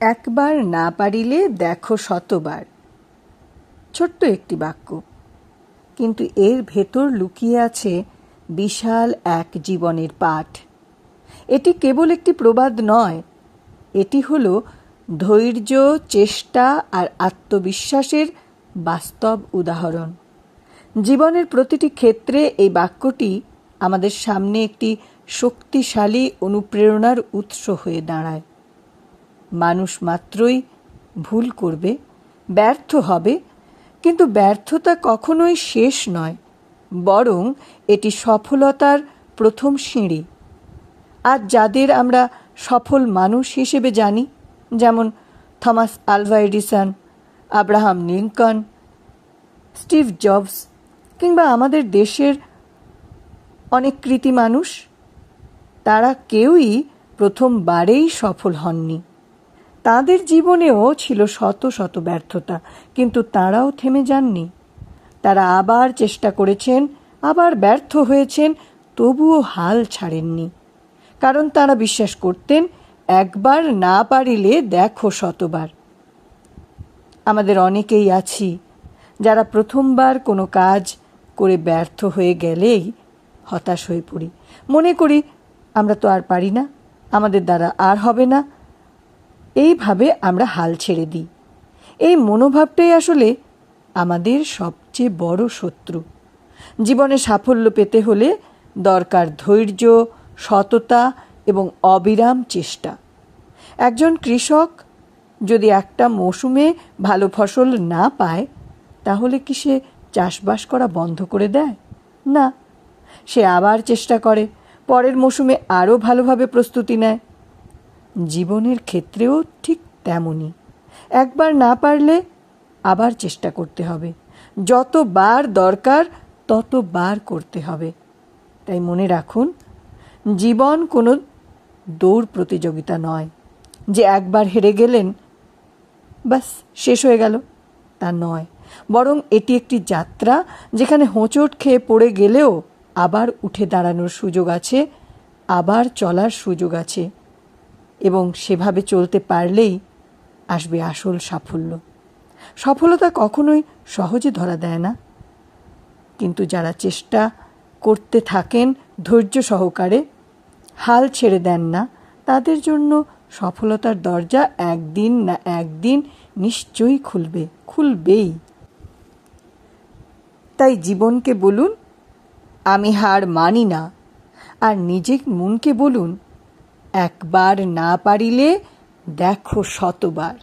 একবার না পারিলে দেখো শতবার। ছোট্ট একটি বাক্য, কিন্তু এর ভেতর লুকিয়ে আছে বিশাল এক জীবনের পাঠ। এটি কেবল একটি প্রবাদ নয়, এটি হলো ধৈর্য, চেষ্টা আর আত্মবিশ্বাসের বাস্তব উদাহরণ। জীবনের প্রতিটি ক্ষেত্রে এই বাক্যটি আমাদের সামনে একটি শক্তিশালী অনুপ্রেরণার উৎস হয়ে দাঁড়ায়। মানুষ মাত্রই ভুল করবে, ব্যর্থ হবে, কিন্তু ব্যর্থতা কখনোই শেষ নয়, বরং এটি সফলতার প্রথম সিঁড়ি। আজ যাদের আমরা সফল মানুষ হিসেবে জানি, যেমন Thomas Alva Edison, Abraham Lincoln, Steve jobs কিংবা আমাদের দেশের অনেক কৃতী মানুষ, তারা কেউই প্রথমবারেই সফল হননি। তাদের জীবনেও ছিল শত শত ব্যর্থতা, কিন্তু তারাও থেমে যাননি। তারা আবার চেষ্টা করেছেন, আবার ব্যর্থ হয়েছেন, তবুও হাল ছাড়েননি। কারণ তারা বিশ্বাস করতেন, একবার না পারিলে দেখো শতবার। আমাদের অনেকেই আছি যারা প্রথমবার কোনো কাজ করে ব্যর্থ হয়ে গেলেই হতাশ হয়ে পড়ি। মনে করি আমরা তো আর পারি না, আমাদের দ্বারা আর হবে না। এইভাবে আমরা হাল ছেড়ে দিই। এই মনোভাবটাই আসলে আমাদের সবচেয়ে বড় শত্রু। জীবনে সাফল্য পেতে হলে দরকার ধৈর্য, সততা এবং অবিরাম চেষ্টা। একজন কৃষক যদি একটা মৌসুমে ভালো ফসল না পায়, তাহলে কি সে চাষবাস করা বন্ধ করে দেয়? না, সে আবার চেষ্টা করে, পরের মৌসুমে আরও ভালোভাবে প্রস্তুতি নেয়। জীবনের ক্ষেত্রেও ঠিক তেমনই। একবার না পারলে আবার চেষ্টা করতে হবে, যতবার দরকার ততবার করতে হবে। তাই মনে রাখুন, জীবন কোনো দৌড় প্রতিযোগিতা নয় যে একবার হেরে গেলেন ব্যাস শেষ হয়ে গেল, তা নয়। বরং এটি একটি যাত্রা, যেখানে হোঁচট খেয়ে পড়ে গেলেও আবার উঠে দাঁড়ানোর সুযোগ আছে, আবার চলার সুযোগ আছে, এবং সেভাবে চলতে পারলেই আসবে আসল সাফল্য। সফলতা কখনোই সহজে ধরা দেয় না, কিন্তু যারা চেষ্টা করতে থাকেন ধৈর্য সহকারে, হাল ছেড়ে দেন না, তাদের জন্য সফলতার দরজা একদিন না একদিন নিশ্চয়ই খুলবেই। তাই জীবনকে বলুন, আমি হার মানি না, আর নিজের মনকে বলুন, একবার না পারিলে দেখো শতবার।